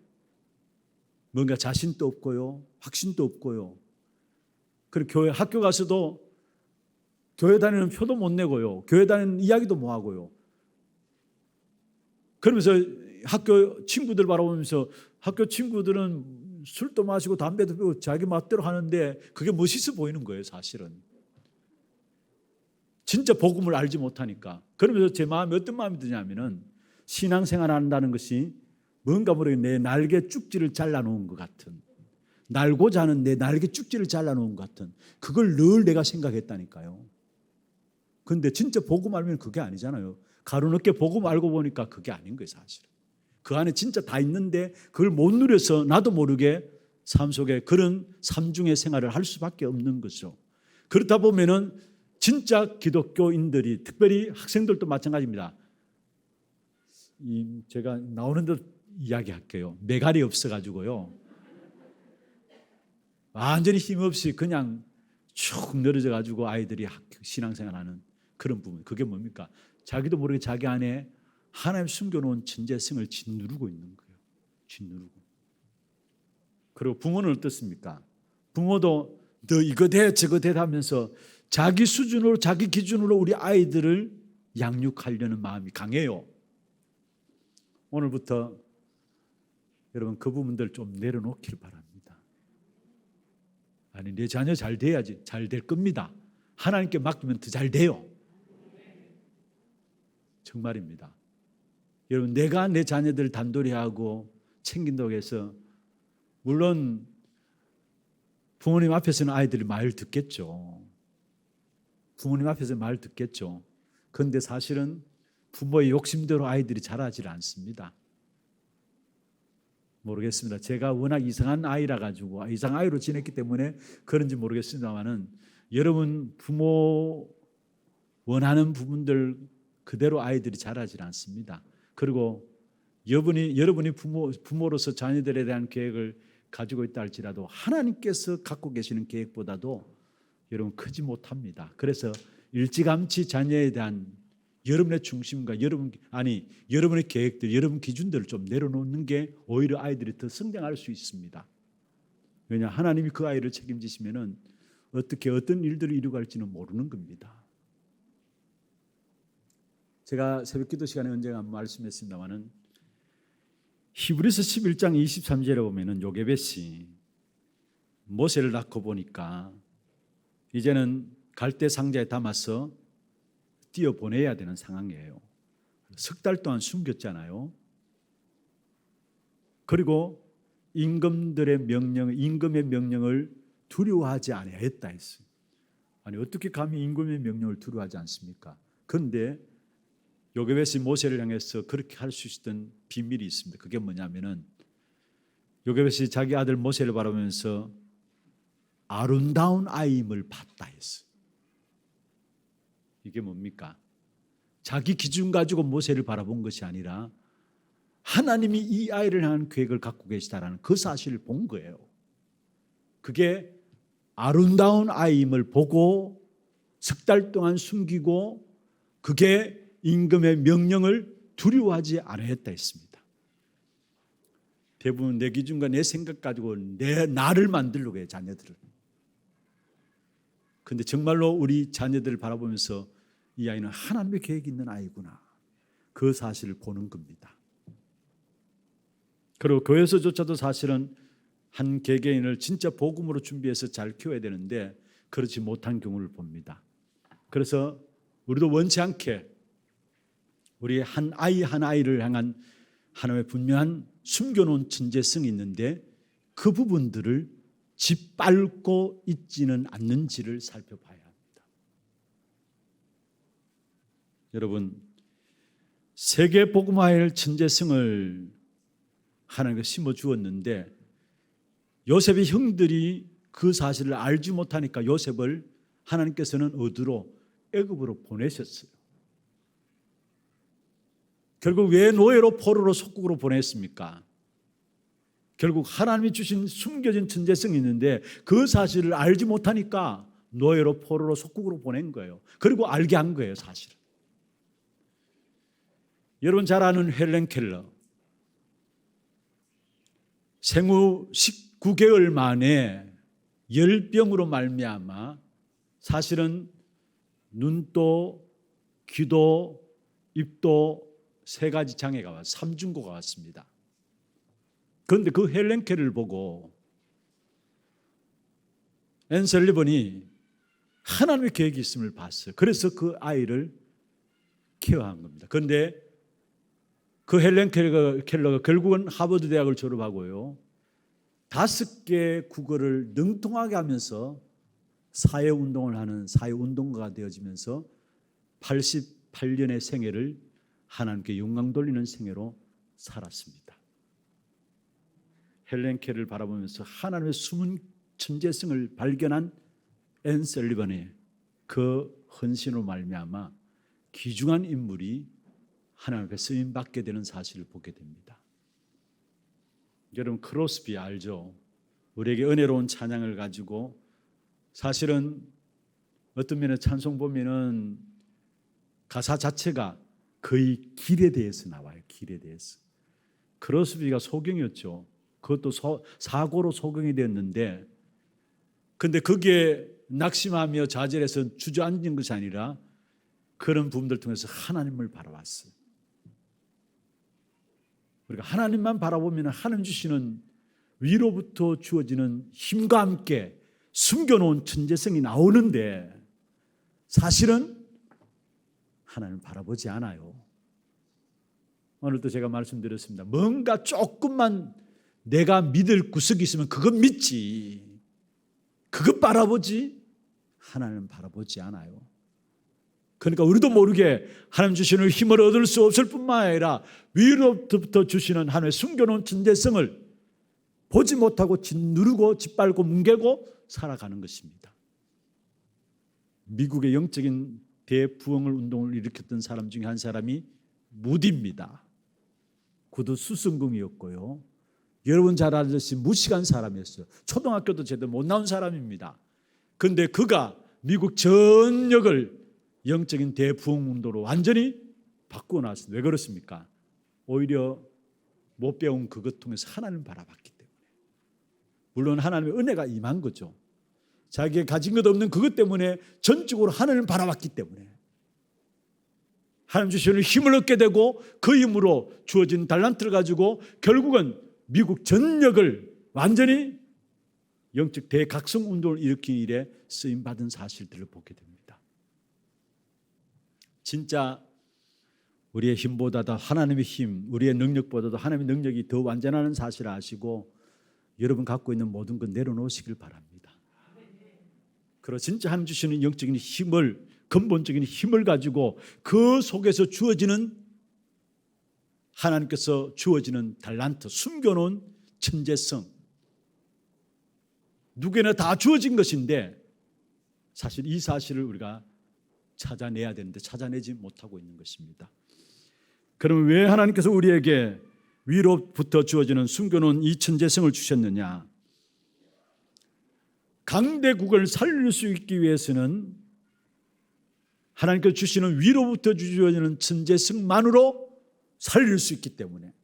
뭔가 자신도 없고요. 확신도 없고요. 그리고 교회 학교 가서도 교회 다니는 표도 못 내고요. 교회 다니는 이야기도 못 하고요. 그러면서 학교 친구들 바라보면서 학교 친구들은 술도 마시고 담배도 피우고 자기 맛대로 하는데 그게 멋있어 보이는 거예요. 사실은 진짜 복음을 알지 못하니까. 그러면서 제 마음이 어떤 마음이 드냐면은 신앙생활 한다는 것이 뭔가 모르게 내 날개 쭉지를 잘라놓은 것 같은, 날고자 하는 내 날개 쭉지를 잘라놓은 것 같은 그걸 늘 내가 생각했다니까요. 그런데 진짜 복음 알면 그게 아니잖아요. 가로늦게 복음 알고 보니까 그게 아닌 거예요. 사실은 그 안에 진짜 다 있는데 그걸 못 누려서 나도 모르게 삶 속에 그런 삼중의 생활을 할 수밖에 없는 거죠. 그렇다 보면은 진짜 기독교인들이 특별히 학생들도 마찬가지입니다. 제가 나오는 데 이야기할게요. 매갈이 없어가지고요. 완전히 힘없이 그냥 쭉 늘어져가지고 아이들이 신앙생활하는 그런 부분. 그게 뭡니까? 자기도 모르게 자기 안에 하나님 숨겨놓은 천재성을 짓누르고 있는 거예요. 짓누르고. 그리고 부모는 어떻습니까? 부모도 너 이거 돼 저거 돼 하면서 자기 수준으로 자기 기준으로 우리 아이들을 양육하려는 마음이 강해요. 오늘부터 여러분 그 부분들 좀 내려놓길 바랍니다. 아니 내 자녀 잘 돼야지. 잘 될 겁니다. 하나님께 맡기면 더 잘 돼요. 정말입니다. 여러분 내가 내 자녀들 단돌이 하고 챙긴다고 해서 물론 부모님 앞에서는 아이들이 말 듣겠죠. 부모님 앞에서 말 듣겠죠. 그런데 사실은 부모의 욕심대로 아이들이 자라질 않습니다. 모르겠습니다. 제가 워낙 이상한 아이라 가지고 이상한 아이로 지냈기 때문에 그런지 모르겠습니다만은 여러분 부모 원하는 부분들 그대로 아이들이 자라질 않습니다. 그리고 여러분이 부모로서 자녀들에 대한 계획을 가지고 있다 할지라도 하나님께서 갖고 계시는 계획보다도 여러분 크지 못합니다. 그래서 일찌감치 자녀에 대한 여러분의 중심과 여러분의 계획들, 여러분 기준들을 좀 내려놓는 게 오히려 아이들이 더 성장할 수 있습니다. 왜냐 하나님이 그 아이를 책임지시면은 어떻게 어떤 일들을 이루갈지는 모르는 겁니다. 제가 새벽기도 시간에 언젠가 말씀했습니다마는 히브리서 11장 23절에 보면은 요게벳이 모세를 낳고 보니까 이제는 갈대 상자에 담아서 띄어보내야 되는 상황이에요. 석 달 동안 숨겼잖아요. 그리고 임금의 명령을 두려워하지 아니하였다 했어요. 아니 어떻게 감히 임금의 명령을 두려워하지 않습니까? 그런데 요게벳이 모세를 향해서 그렇게 할 수 있었던 비밀이 있습니다. 그게 뭐냐면은 요게벳이 자기 아들 모세를 바라보면서 아름다운 아이임을 봤다 했어요. 이게 뭡니까? 자기 기준 가지고 모세를 바라본 것이 아니라 하나님이 이 아이를 향한 계획을 갖고 계시다라는 그 사실을 본 거예요. 그게 아름다운 아이임을 보고 석 달 동안 숨기고 그게 임금의 명령을 두려워하지 않았다 했습니다. 대부분 내 기준과 내 생각 가지고 나를 만들려고 해요. 자녀들을. 그런데 정말로 우리 자녀들을 바라보면서 이 아이는 하나님의 계획이 있는 아이구나. 그 사실을 보는 겁니다. 그리고 교회에서조차도 사실은 한 개개인을 진짜 복음으로 준비해서 잘 키워야 되는데 그렇지 못한 경우를 봅니다. 그래서 우리도 원치 않게 우리 한 아이를 향한 하나님의 분명한 숨겨놓은 천재성이 있는데 그 부분들을 짓밟고 있지는 않는지를 살펴봐야 합니다. 여러분, 세계 복음화의 천재성을 하나님께 심어 주었는데 요셉의 형들이 그 사실을 알지 못하니까 요셉을 하나님께서는 어디로 애굽으로 보내셨어요. 결국 왜 노예로 포로로 속국으로 보냈습니까? 결국 하나님이 주신 숨겨진 천재성이 있는데 그 사실을 알지 못하니까 노예로 포로로 속국으로 보낸 거예요. 그리고 알게 한 거예요, 사실은. 여러분 잘 아는 헬렌 켈러. 생후 19개월 만에 열병으로 말미암아 사실은 눈도, 귀도, 입도 세 가지 장애가 왔어요. 삼중고가 왔습니다. 그런데 그 헬렌 켈러를 보고 앤 설리번이 하나님의 계획이 있음을 봤어요. 그래서 그 아이를 케어한 겁니다. 그런데 그 헬렌 켈러가 결국은 하버드 대학을 졸업하고요. 5개 국어를 능통하게 하면서 사회운동을 하는 사회운동가가 되어지면서 88년의 생애를 하나님께 영광 돌리는 생애로 살았습니다. 헬렌 켈러를 바라보면서 하나님의 숨은 천재성을 발견한 앤 설리번의 그 헌신으로 말미암아 귀중한 인물이 하나님께 쓰임받게 되는 사실을 보게 됩니다. 여러분 크로스비 알죠? 우리에게 은혜로운 찬양을 가지고 사실은 어떤 면에 찬송 보면은 가사 자체가 그의 길에 대해서 나와요. 길에 대해서. 크로스비가 소경이었죠. 그것도 사고로 소경이 됐는데, 근데 거기에 낙심하며 좌절해서 주저앉은 것이 아니라 그런 부분들 통해서 하나님을 바라봤어요. 우리가 하나님만 바라보면 하나님 주시는 위로부터 주어지는 힘과 함께 숨겨놓은 천재성이 나오는데, 사실은 하나님을 바라보지 않아요. 오늘도 제가 말씀드렸습니다. 뭔가 조금만 내가 믿을 구석이 있으면 그것 믿지, 그것 바라보지, 하나님은 바라보지 않아요. 그러니까 우리도 모르게 하나님 주시는 힘을 얻을 수 없을 뿐만 아니라 위로부터 주시는 하나님의 숨겨놓은 천재성을 보지 못하고 짓누르고 짓밟고 뭉개고 살아가는 것입니다. 미국의 영적인 대부흥을 운동을 일으켰던 사람 중에 한 사람이 무디입니다. 그도 수성궁이었고요. 여러분 잘 아시듯이 무식한 사람이었어요. 초등학교도 제대로 못 나온 사람입니다. 그런데 그가 미국 전역을 영적인 대부흥 운동으로 완전히 바꾸어 놨습니다. 왜 그렇습니까? 오히려 못 배운 그것 통해서 하나님을 바라봤기 때문에. 물론 하나님의 은혜가 임한 거죠. 자기가 가진 것 없는 그것 때문에 전적으로 하나님을 바라봤기 때문에 하나님 주시는 힘을 얻게 되고, 그 힘으로 주어진 달란트를 가지고 결국은 미국 전역을 완전히 영적 대각성 운동을 일으키는 일에 쓰임받은 사실들을 보게 됩니다. 진짜 우리의 힘보다도 하나님의 힘, 우리의 능력보다도 하나님의 능력이 더 완전하는 사실을 아시고 여러분 갖고 있는 모든 것 내려놓으시길 바랍니다. 그리고 진짜 하나님 주시는 영적인 힘을, 근본적인 힘을 가지고 그 속에서 주어지는, 하나님께서 주어지는 달란트, 숨겨놓은 천재성, 누구에나 다 주어진 것인데 사실 이 사실을 우리가 찾아내야 되는데 찾아내지 못하고 있는 것입니다. 그러면 왜 하나님께서 우리에게 위로부터 주어지는 숨겨놓은 이 천재성을 주셨느냐? 강대국을 살릴 수 있기 위해서는 하나님께서 주시는 위로부터 주어지는 천재성만으로 살릴 수 있기 때문에,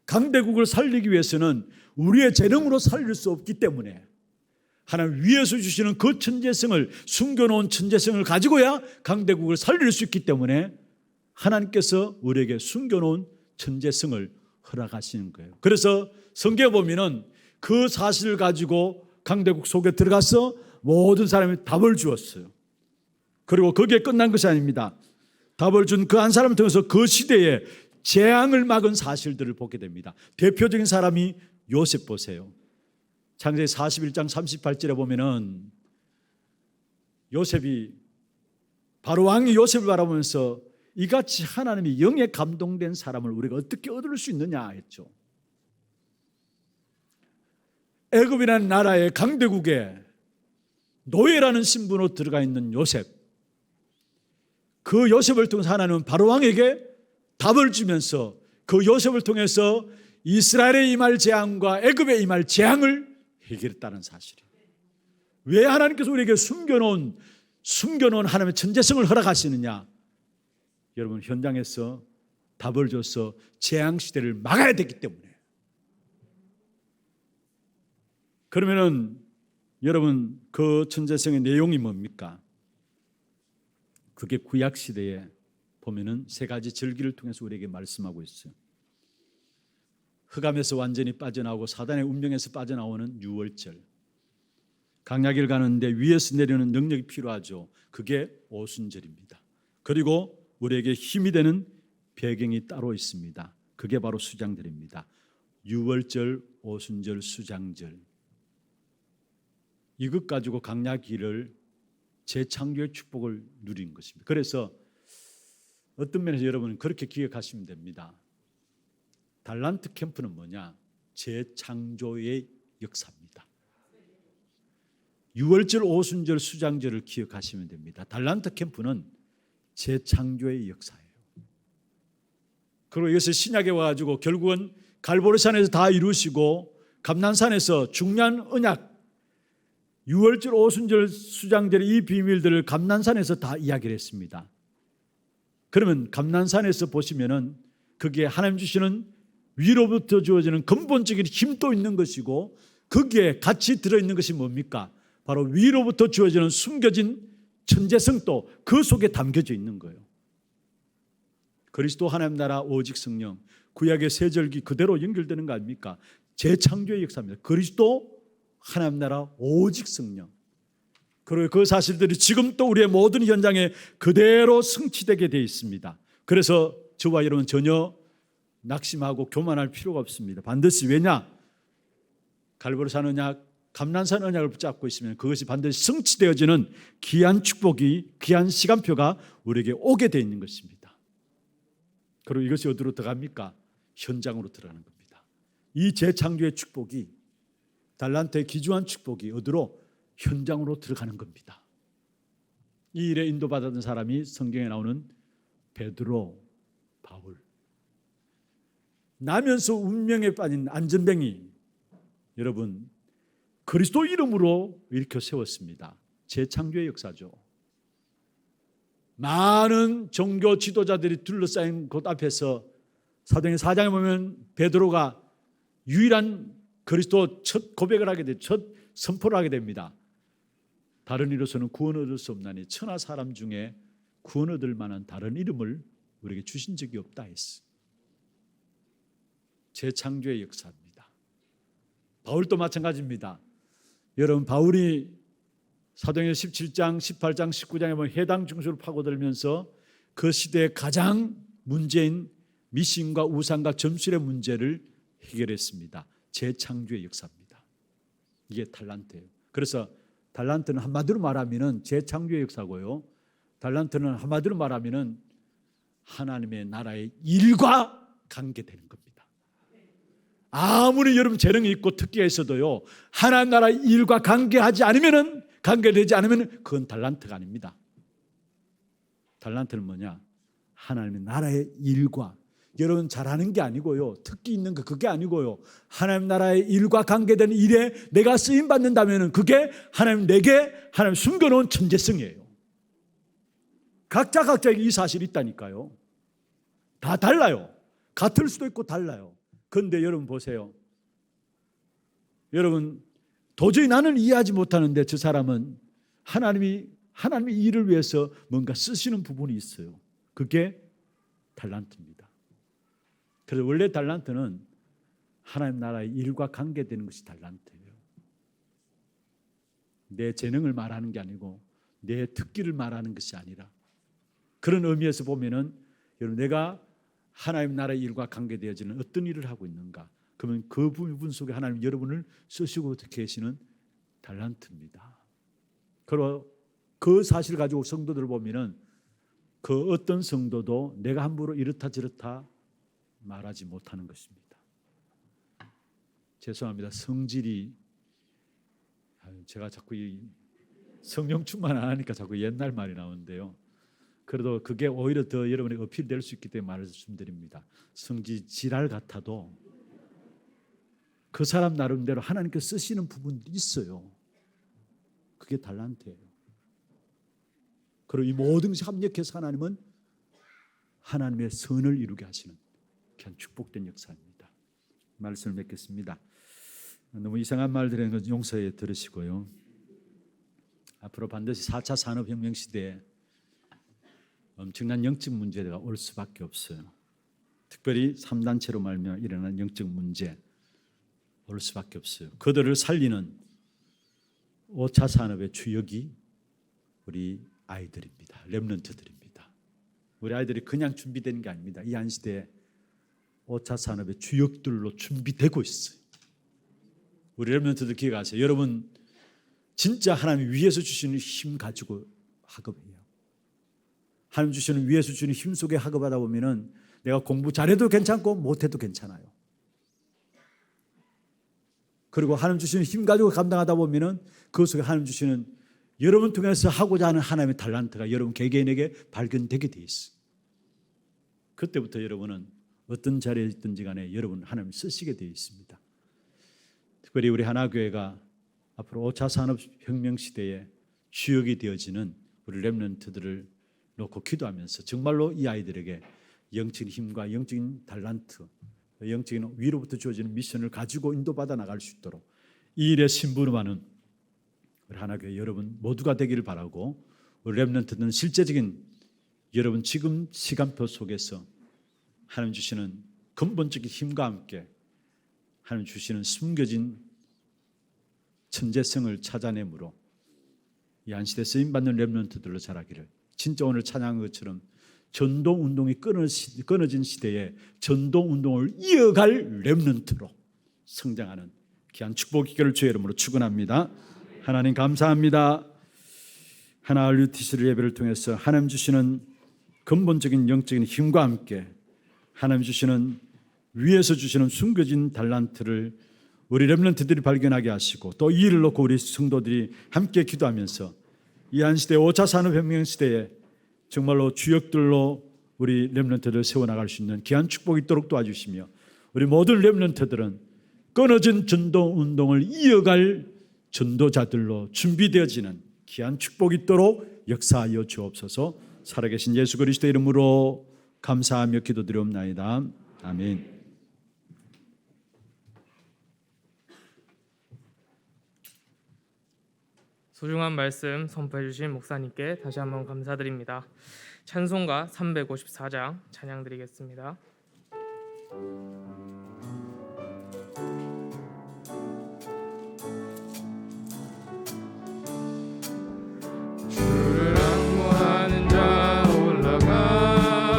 강대국을 살리기 위해서는 우리의 재능으로 살릴 수 없기 때문에 하나님 위에서 주시는 그 천재성을, 숨겨놓은 천재성을 가지고야 강대국을 살릴 수 있기 때문에 하나님께서 우리에게 숨겨놓은 천재성을 허락하시는 거예요. 그래서 성경에 보면은 그 사실을 가지고 강대국 속에 들어가서 모든 사람이 답을 주었어요. 그리고 거기에 끝난 것이 아닙니다. 답을 준 그 한 사람을 통해서 그 시대에 재앙을 막은 사실들을 보게 됩니다. 대표적인 사람이 요셉 보세요. 창세기 41장 38절에 보면은 요셉이, 바로 왕이 요셉을 바라보면서 이같이 하나님이 영에 감동된 사람을 우리가 어떻게 얻을 수 있느냐 했죠. 애굽이라는 나라의 강대국에 노예라는 신분으로 들어가 있는 요셉, 그 요셉을 통해서 하나님은 바로왕에게 답을 주면서 그 요셉을 통해서 이스라엘에 임할 재앙과 애굽에 임할 재앙을 해결했다는 사실이에요. 왜 하나님께서 우리에게 숨겨놓은 하나님의 천재성을 허락하시느냐? 여러분, 현장에서 답을 줘서 재앙 시대를 막아야 되기 때문에. 그러면은 여러분, 그 천재성의 내용이 뭡니까? 그게 구약 시대에 보면은 세 가지 절기를 통해서 우리에게 말씀하고 있어요. 흑암에서 완전히 빠져나오고 사단의 운명에서 빠져나오는 유월절. 강야길 가는데 위에서 내리는 능력이 필요하죠. 그게 오순절입니다. 그리고 우리에게 힘이 되는 배경이 따로 있습니다. 그게 바로 수장절입니다. 유월절, 오순절, 수장절. 이것 가지고 강야길을 재창조의 축복을 누린 것입니다. 그래서 어떤 면에서 여러분 그렇게 기억하시면 됩니다. 달란트 캠프는 뭐냐? 재창조의 역사입니다. 유월절, 오순절, 수장절을 기억하시면 됩니다. 달란트 캠프는 재창조의 역사예요. 그리고 이것을 신약에 와가지고 결국은 갈보리산에서 다 이루시고 감난산에서 중요한 언약, 유월절, 오순절, 수장절의 이 비밀들을 감난산에서 다 이야기를 했습니다. 그러면 감난산에서 보시면은 그게 하나님 주시는 위로부터 주어지는 근본적인 힘도 있는 것이고 거기에 같이 들어있는 것이 뭡니까? 바로 위로부터 주어지는 숨겨진 천재성도 그 속에 담겨져 있는 거예요. 그리스도 하나님 나라 오직 성령, 구약의 세절기 그대로 연결되는 거 아닙니까? 재창조의 역사입니다. 그리스도 하나님 나라 오직 성령. 그리고 그 사실들이 지금 또 우리의 모든 현장에 그대로 성취되게 되어 있습니다. 그래서 저와 여러분 전혀 낙심하고 교만할 필요가 없습니다. 반드시 왜냐? 갈보리산 언약, 감난산 언약을 붙잡고 있으면 그것이 반드시 성취되어지는 귀한 축복이, 귀한 시간표가 우리에게 오게 되어 있는 것입니다. 그리고 이것이 어디로 들어갑니까? 현장으로 들어가는 겁니다. 이 재창조의 축복이, 달란트의 기주한 축복이 어디로? 현장으로 들어가는 겁니다. 이 일에 인도받았던 사람이 성경에 나오는 베드로, 바울. 나면서 운명에 빠진 안전뱅이, 여러분 그리스도 이름으로 일으켜 세웠습니다. 재창조의 역사죠. 많은 종교 지도자들이 둘러싸인 곳 앞에서 사도행전 4장에 보면 베드로가 유일한 그리스도 첫 고백을 하게 돼, 첫 선포를 하게 됩니다. 다른 이로서는 구원 얻을 수 없나니 천하 사람 중에 구원 얻을 만한 다른 이름을 우리에게 주신 적이 없다 했어. 재창조의 역사입니다. 바울도 마찬가지입니다. 여러분 바울이 사도행전 17장, 18장, 19장에 보면 해당 중수를 파고들면서 그 시대의 가장 문제인 미신과 우상과 점술의 문제를 해결했습니다. 재창조의 역사입니다. 이게 달란트예요. 그래서 달란트는 한마디로 말하면 재창조의 역사고요. 달란트는 한마디로 말하면 하나님의 나라의 일과 관계되는 겁니다. 아무리 여러분 재능이 있고 특기가 있어도요, 하나님 나라의 일과 관계되지 않으면 그건 달란트가 아닙니다. 달란트는 뭐냐? 하나님의 나라의 일과, 여러분 잘하는 게 아니고요, 특기 있는 거 그게 아니고요, 하나님 나라의 일과 관계되는 일에 내가 쓰임 받는다면 그게 내게 하나님 숨겨놓은 천재성이에요. 각자에게 이 사실이 있다니까요. 다 달라요. 같을 수도 있고 달라요. 그런데 여러분 보세요. 여러분 도저히 나는 이해하지 못하는데 저 사람은 하나님의 일을 위해서 뭔가 쓰시는 부분이 있어요. 그게 달란트입니다. 그래서 원래 달란트는 하나님 나라의 일과 관계되는 것이 달란트예요. 내 재능을 말하는 게 아니고 내 특기를 말하는 것이 아니라, 그런 의미에서 보면은 여러분 내가 하나님 나라의 일과 관계되어지는 어떤 일을 하고 있는가, 그러면 그 부분 속에 하나님 여러분을 쓰시고 계시는 달란트입니다. 그리고 그 사실을 가지고 성도들을 보면은 그 어떤 성도도 내가 함부로 이렇다 저렇다 말하지 못하는 것입니다. 죄송합니다. 성질이, 제가 자꾸 이 성령 충만 안 하니까 자꾸 옛날 말이 나오는데요. 그래도 그게 오히려 더 여러분에게 어필될 수 있기 때문에 말씀드립니다. 성질 지랄 같아도 그 사람 나름대로 하나님께 쓰시는 부분들이 있어요. 그게 달란트예요. 그리고 이 모든 것이 합력해서 하나님은 하나님의 선을 이루게 하시는 그냥 축복된 역사입니다. 말씀을 맺겠습니다. 너무 이상한 말 드리는 건 용서해 들으시고요. 앞으로 반드시 4차 산업혁명 시대에 엄청난 영적 문제가 올 수밖에 없어요. 특별히 3단체로 말미암아 일어난 영적 문제 올 수밖에 없어요. 그들을 살리는 5차 산업의 주역이 우리 아이들입니다. 렘넌트들입니다. 우리 아이들이 그냥 준비되는 게 아닙니다. 이 한 시대에 5차 산업의 주역들로 준비되고 있어요. 우리 렘넌트들 기억하세요. 여러분 진짜 하나님 위에서 주시는 힘 가지고 학업해요. 하나님 주시는 위에서 주시는 힘 속에 학업하다 보면은 내가 공부 잘해도 괜찮고 못해도 괜찮아요. 그리고 하나님 주시는 힘 가지고 감당하다 보면은 그 속에 하나님 주시는 여러분 통해서 하고자 하는 하나님의 달란트가 여러분 개개인에게 발견되게 돼 있어요. 그때부터 여러분은 어떤 자리에 있든지 간에 여러분 하나님 쓰시게 되어 있습니다. 특별히 우리 하나교회가 앞으로 5차 산업혁명 시대에 주역이 되어지는 우리 렘넌트들을 놓고 기도하면서 정말로 이 아이들에게 영적인 힘과 영적인 달란트, 영적인 위로부터 주어지는 미션을 가지고 인도받아 나갈 수 있도록 이 일에 심부름하는 우리 하나교회 여러분 모두가 되기를 바라고, 우리 렘넌트는 실제적인 여러분 지금 시간표 속에서 하나님 주시는 근본적인 힘과 함께 하나님 주시는 숨겨진 천재성을 찾아내므로 이 안시대 쓰임받는 렘넌트들로 자라기를, 진짜 오늘 찬양한 것처럼 전도운동이 끊어진 시대에 전도운동을 이어갈 렘넌트로 성장하는 귀한 축복 기회를 주의 이름으로 축원합니다. 하나님 감사합니다. 하나 RUTC를 예배를 통해서 하나님 주시는 근본적인 영적인 힘과 함께 하나님 주시는 위에서 주시는 숨겨진 달란트를 우리 렘넌트들이 발견하게 하시고, 또 이 일을 놓고 우리 성도들이 함께 기도하면서 이 한시대 5차 산업혁명 시대에 정말로 주역들로 우리 렘넌트들을 세워나갈 수 있는 귀한 축복이 있도록 도와주시며, 우리 모든 렘넌트들은 끊어진 전도운동을 이어갈 전도자들로 준비되어지는 귀한 축복이 있도록 역사하여 주옵소서. 살아계신 예수 그리스도 이름으로 감사하며 기도드리옵나이다. 아멘. 소중한 말씀 선포해 주신 목사님께 다시 한번 감사드립니다. 찬송가 354장 찬양 드리겠습니다. 주를 앙모하는 자 올라가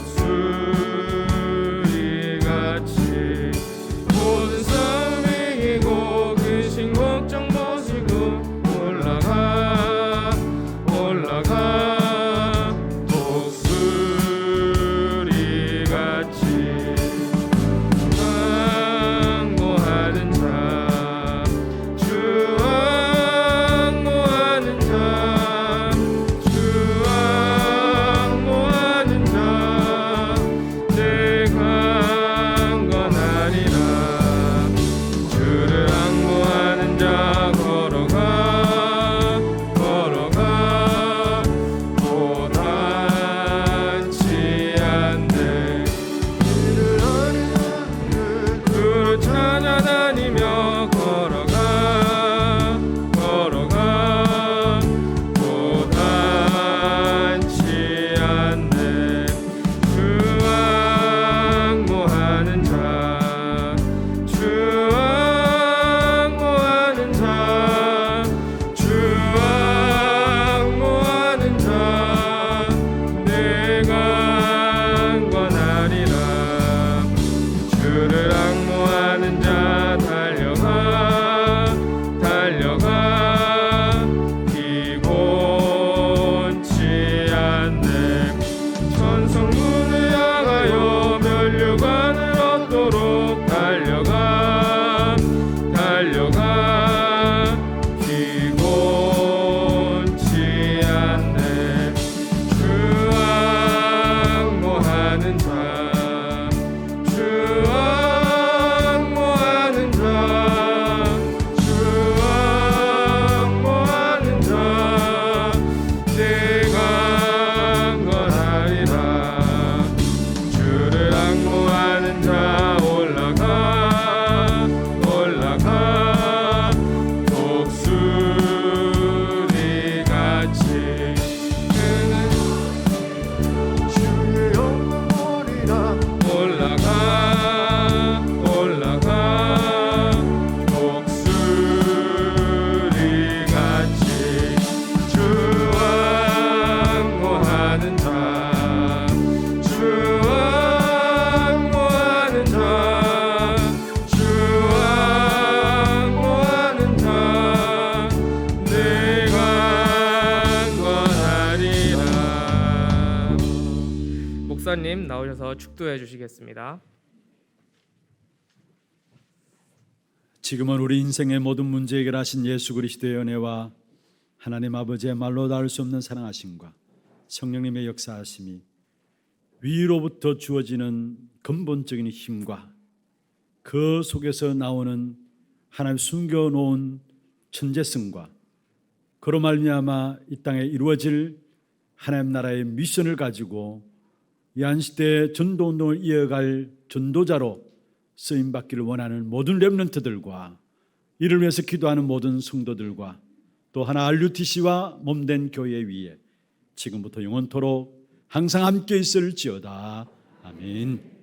독수리같이 모든 싸움 이기고 근심 걱정 버리고 올라가 독수리같이 앙모하는 자, 주 앙모하는 자, 주 앙모하는 자, 내가 강건하리라. 주를 앙모하는 자 걸어가 고단치 않네. 주를 찾아다니며 걸어가 고단치 않네. 주 앙모하는 자, 주 앙모하는 자, 주 앙모하는 자, 내가 강건하리라. 주를 앙모하는 자 달려가 피곤치 않네. 천성문을 향하여 면류관을 얻도록 달려가 피곤치 않네. 주 앙모하는 자, 주 앙모하는 자, 주 앙모하는 자, 내가 강건하리라. 주를 앙모하는 자 올라가 독수리같이 그는 주의 영원이라. 올라가 독수리같이 주 앙모하는 자, 주 앙모하는 자, 주 앙모하는 자, 내가 강건하리라. 목사님 나오셔서 축도해 주시겠습니다. 지금은 우리 인생의 모든 문제 해결하신 예수 그리스도의 은혜와 하나님 아버지의 말로 닿을 수 없는 사랑하심과 성령님의 역사하심이 위로부터 주어지는 근본적인 힘과 그 속에서 나오는 하나님 숨겨놓은 천재성과 그로 말미암아 이 땅에 이루어질 하나님 나라의 미션을 가지고 이 한 시대의 전도 운동을 이어갈 전도자로 쓰임 받기를 원하는 모든 렘넌트들과 이를 위해서 기도하는 모든 성도들과 또 하나 RUTC와 몸된 교회 위에 지금부터 영원토록 항상 함께 있을지어다. 아멘.